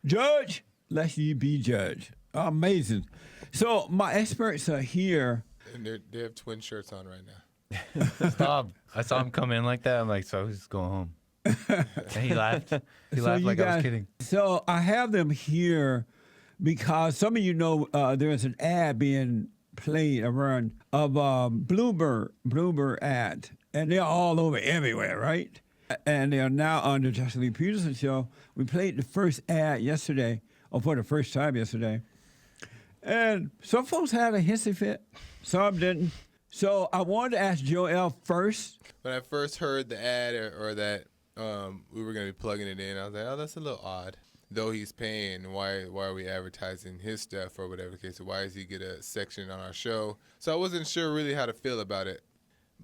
Judge, lest ye be judged. Amazing. So my experts are here. And they have twin shirts on right now. Stop. I saw him come in like that. I'm like, so he's going home. And he laughed. He laughed like I was kidding. So I have them here because some of you know there's an ad being played around of Bloomberg ad, and they're all over everywhere, right? And they are now on the JLP Peterson show. We played the first ad yesterday, or for the first time yesterday, and some folks had a hissy fit, some didn't. So I wanted to ask Joel first. When I first heard the ad or that we were going to be plugging it in, I was like, oh, that's a little odd. Though he's paying, why are we advertising his stuff or whatever the case? Why does he get a section on our show? So I wasn't sure really how to feel about it.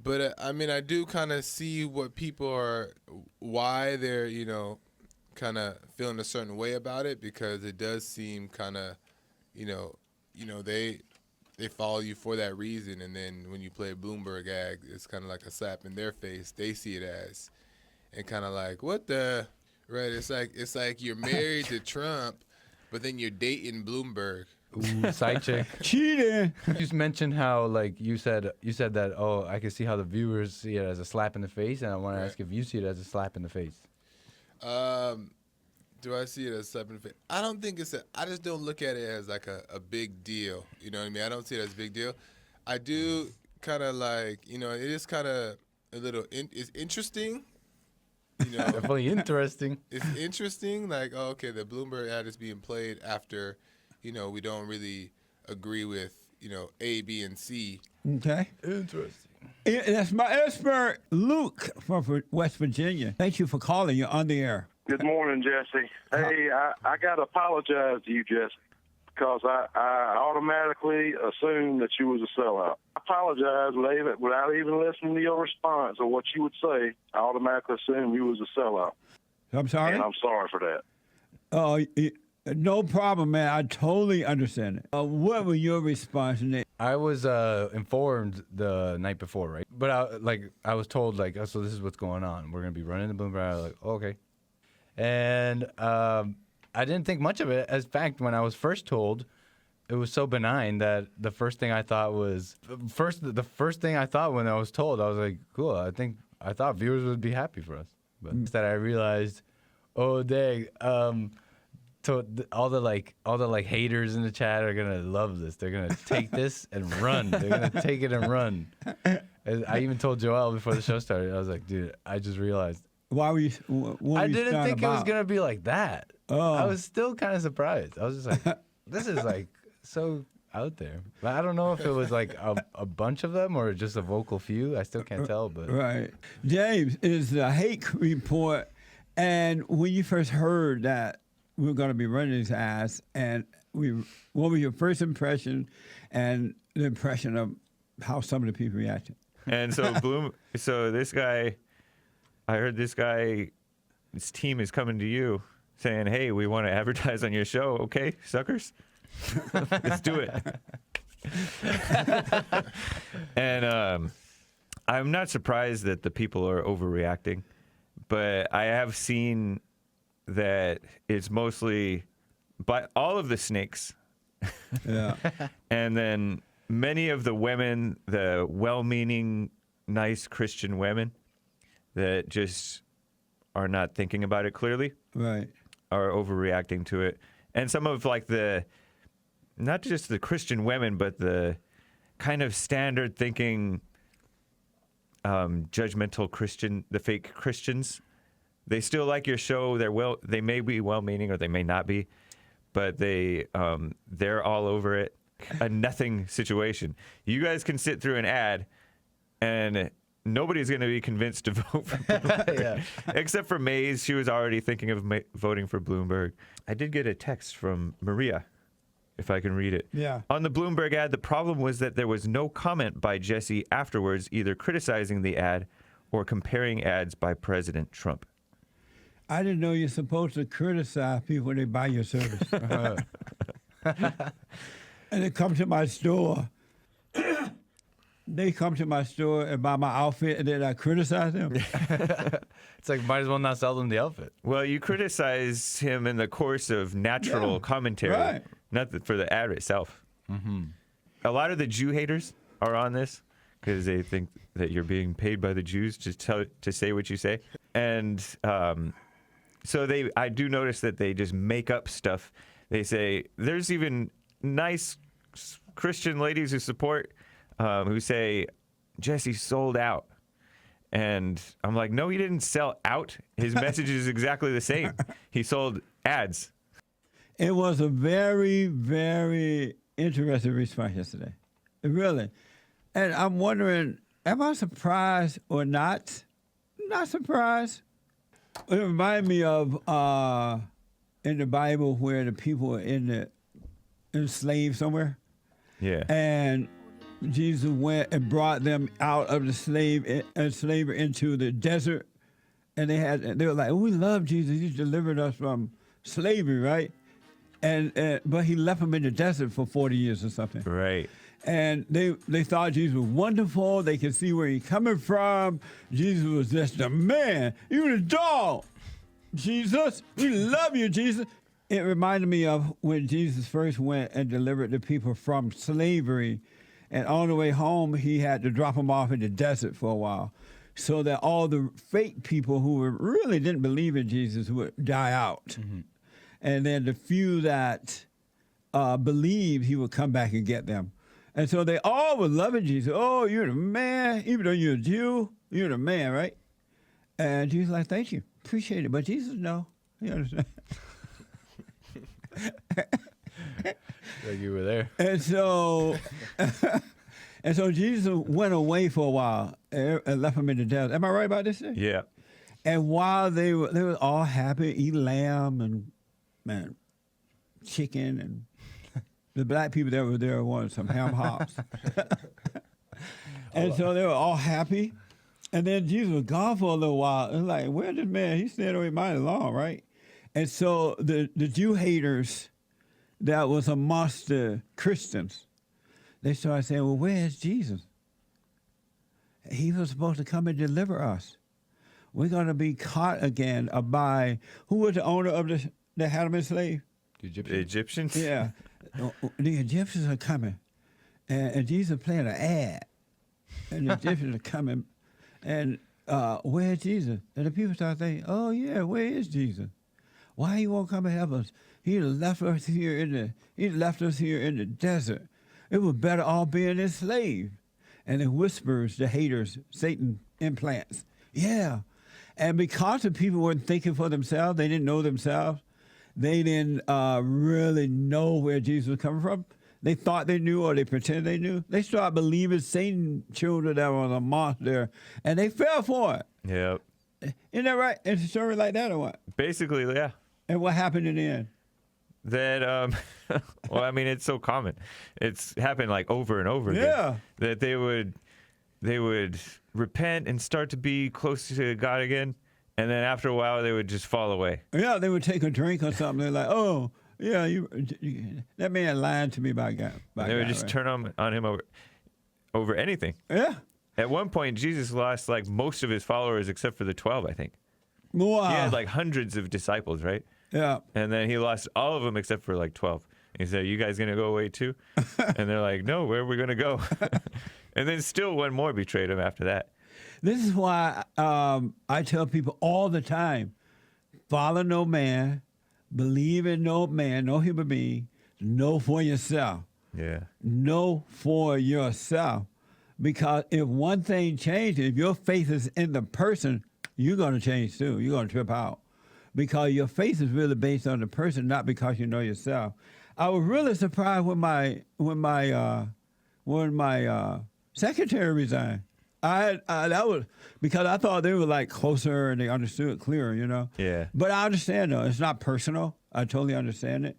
But, I mean, I do kind of see what people are, why they're, kind of feeling a certain way about it, because it does seem kind of, they follow you for that reason, and then when you play a Bloomberg ad, it's kind of like a slap in their face. They see it as, and kind of like, what the, right? It's like you're married to Trump, but then you're dating Bloomberg. Ooh, side chick. Cheating. You just mentioned how, like, you said that, oh, I can see how the viewers see it as a slap in the face, and I want to ask if you see it as a slap in the face. Do I see it as a slap in the face? I don't think I just don't look at it as like a big deal. You know what I mean? I don't see it as a big deal. I do kind of like, it is kind of a little, it's interesting. Definitely interesting. It's interesting, like, oh, okay, the Bloomberg ad is being played after, we don't really agree with, A, B, and C. Okay. Interesting. That's my expert, Luke from West Virginia. Thank you for calling. You're on the air. Good morning, Jesse. Hey, I got to apologize to you, Jesse, because I automatically assumed that you was a sellout. I apologize without even listening to your response or what you would say. I automatically assumed you was a sellout. I'm sorry? And I'm sorry for that. Oh, no problem, man. I totally understand it. What were your response, Nick? I was informed the night before, right? But I was told, like, oh, so this is what's going on. We're going to be running the Bloomberg. I was like, oh, okay. And I didn't think much of it. As fact, when I was first told, it was so benign that the first thing I thought was the first thing I thought when I was told, I was like, cool. I thought viewers would be happy for us, but instead I realized, oh dang, all the haters in the chat are gonna love this. They're gonna take this and run. They're gonna take it and run. And I even told Joel before the show started. I was like, dude, I just realized. Why were you? I didn't think it was gonna be like that. Oh. I was still kind of surprised. I was just like, this is like so out there. But I don't know if it was like a bunch of them or just a vocal few. I still can't tell. But right, James is the hate report. And when you first heard that we were going to be running these ads, and what was your first impression and the impression of how some of the people reacted? And so so this guy. I heard this team is coming to you saying, hey, we want to advertise on your show. Okay, suckers? Let's do it. And I'm not surprised that the people are overreacting, but I have seen that it's mostly by all of the snakes. Yeah. And then many of the women, the well-meaning, nice Christian women, that just are not thinking about it clearly, right, are overreacting to it. And some of like not just the Christian women, but the kind of standard thinking, judgmental the fake Christians, they still like your show. They may be well-meaning or they may not be, but they're all over it. A nothing situation. You guys can sit through an ad and nobody's going to be convinced to vote for Bloomberg. Yeah. Except for Mays. She was already thinking of voting for Bloomberg. I did get a text from Maria, if I can read it. Yeah. On the Bloomberg ad, the problem was that there was no comment by Jesse afterwards, either criticizing the ad or comparing ads by President Trump. I didn't know you're supposed to criticize people when they buy your service. And they come to my store. they come to my store and buy my outfit, and then I criticize them. It's like, might as well not sell them the outfit. Well, you criticize him in the course of natural Yeah, commentary, right. not for the ad itself. A lot of the Jew haters are on this because they think that you're being paid by the Jews to say what you say, and so I do notice that they just make up stuff. They say there's even nice Christian ladies who support who say Jesse sold out. And I'm like, no, he didn't sell out. His message is exactly the same. He sold ads. It was a very, very interesting response yesterday. Really. And I'm wondering, am I surprised or not? Not surprised. It reminded me of in the Bible where the people were enslaved somewhere. Yeah. And Jesus went and brought them out of the slavery into the desert. And they were like, oh, we love Jesus. He delivered us from slavery, right? But he left them in the desert for 40 years or something. Right. And they thought Jesus was wonderful. They could see where he's coming from. Jesus was just a man. You a dog. Jesus, we love you, Jesus. It reminded me of when Jesus first went and delivered the people from slavery. And on the way home, he had to drop them off in the desert for a while so that all the fake people who really didn't believe in Jesus would die out. Mm-hmm. And then the few that believed, he would come back and get them. And so they all were loving Jesus. Oh, you're the man. Even though you're a Jew, you're the man, right? And Jesus was like, thank you. Appreciate it. But Jesus, no. You understand? Like you were there. And so Jesus went away for a while and left them in the desert. Am I right about this thing? Yeah. And while they were all happy, eat lamb and chicken, and the black people that were there wanted some ham hocks. And so they were all happy. And then Jesus was gone for a little while. It's like, where's this man? He stayed away mighty long, right? And so the Jew haters that was amongst the Christians, they started saying, well, where's Jesus? He was supposed to come and deliver us. We're going to be caught again by, who was the owner of that had them enslaved? The The Egyptians? Yeah. The Egyptians are coming. And Jesus playing an ad. And the Egyptians are coming. And where's Jesus? And the people start thinking, oh, yeah, where is Jesus? Why he won't come and help us? He left us here in the desert. It was better all being enslaved. And it whispers, the haters, Satan implants. Yeah. And because the people weren't thinking for themselves, they didn't know themselves, they didn't really know where Jesus was coming from. They thought they knew or they pretended they knew. They started believing Satan children that was a monster, and they fell for it. Yep. Isn't that right? It's a story like that or what? Basically, yeah. And what happened in the end? That, well, I mean, it's so common. It's happened like over and over again. Yeah. That they would repent and start to be close to God again, and then after a while they would just fall away. Yeah, they would take a drink or something. They're like, oh, yeah, that man lied to me about God. They would just right? turn on him over anything. Yeah. At one point, Jesus lost like most of his followers except for the 12, I think. Wow. He had like hundreds of disciples, right? Yeah. And then he lost all of them except for like 12. He said, you guys going to go away too? And they're like, no, where are we going to go? And then still one more betrayed him after that. This is why I tell people all the time, follow no man, believe in no man, no human being, know for yourself. Yeah. Know for yourself. Because if one thing changes, if your faith is in the person, you're going to change too. You're going to trip out. Because your faith is really based on the person, not because you know yourself. I was really surprised when my secretary resigned. That was because I thought they were like closer and they understood it clearer, you know. Yeah. But I understand though; it's not personal. I totally understand it.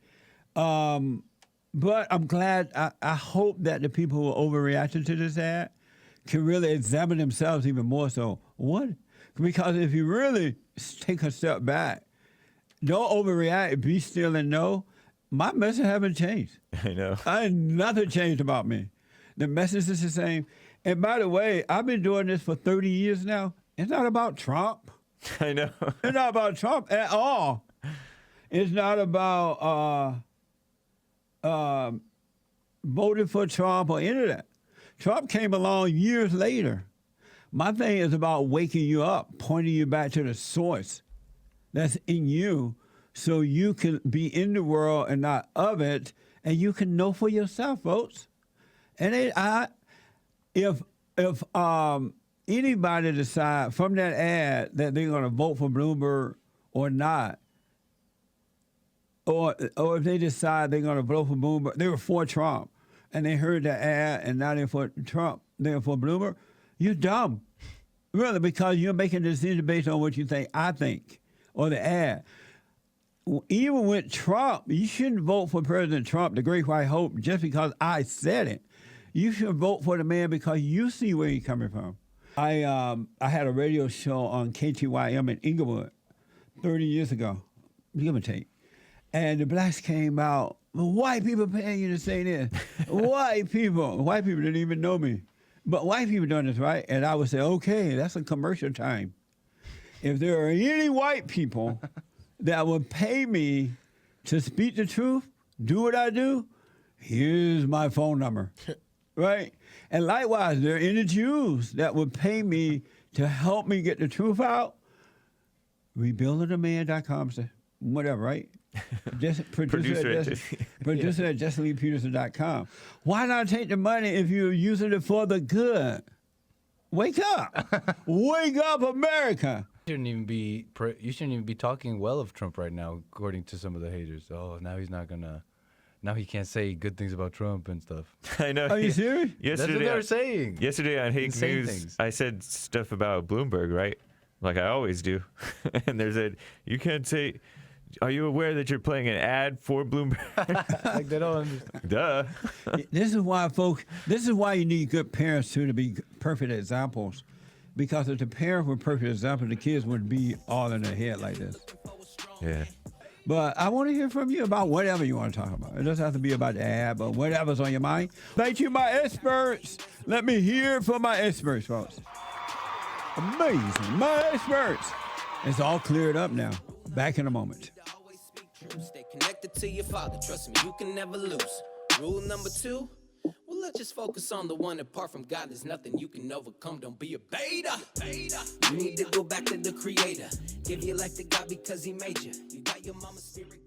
But I'm glad. I hope that the people who are overreacting to this ad can really examine themselves even more. So what? Because if you really take a step back, don't overreact. Be still and know. My message haven't changed. I know. Nothing changed about me. The message is the same. And by the way, I've been doing this for 30 years now. It's not about Trump. I know. It's not about Trump at all. It's not about voting for Trump or any of that. Trump came along years later. My thing is about waking you up, pointing you back to the source that's in you so you can be in the world and not of it, and you can know for yourself, folks. And if anybody decide from that ad that they're going to vote for Bloomberg or not, or if they decide they're going to vote for Bloomberg, they were for Trump, and they heard that ad and now they're for Trump, they're for Bloomberg, you're dumb. Really, because you're making a decision based on what you think I think, or the ad. Even with Trump, you shouldn't vote for President Trump, the great white hope, just because I said it. You should vote for the man because you see where he's coming from. I had a radio show on KTYM in Inglewood 30 years ago, give or take. And the blacks came out, white people paying you to say this. White people didn't even know me. But white people doing this, right? And I would say, okay, that's a commercial time. If there are any white people that would pay me to speak the truth, do what I do, here's my phone number, right? And likewise, there are any Jews that would pay me to help me get the truth out, rebuildingtheman.com, whatever, right? Just producer at justleepeterson.com. Why not take the money if you're using it for the good? Wake up. Wake up, America. You shouldn't even be talking well of Trump right now, according to some of the haters. Oh, now he can't say good things about Trump and stuff. I know. Are you serious? That's what they're saying. Yesterday on Hake Insane News, things. I said stuff about Bloomberg, right? Like I always do. And they said, you can't say, are you aware that you're playing an ad for Bloomberg? Like they don't understand. Duh. This is why you need good parents too, to be perfect examples. Because if the parents were perfect examples, the kids wouldn't be all in their head like this. Yeah. But I want to hear from you about whatever you want to talk about. It doesn't have to be about the ad, but whatever's on your mind. Thank you, my experts. Let me hear from my experts, folks. Amazing. My experts. It's all cleared up now. Back in a moment. Stay connected to your father. Trust me, you can never lose. Rule number 2. Well, let's just focus on the one. Apart from God, there's nothing you can overcome. Don't be a beta. You need to go back to the creator. Give your life to God because he made you. You got your mama's spirit.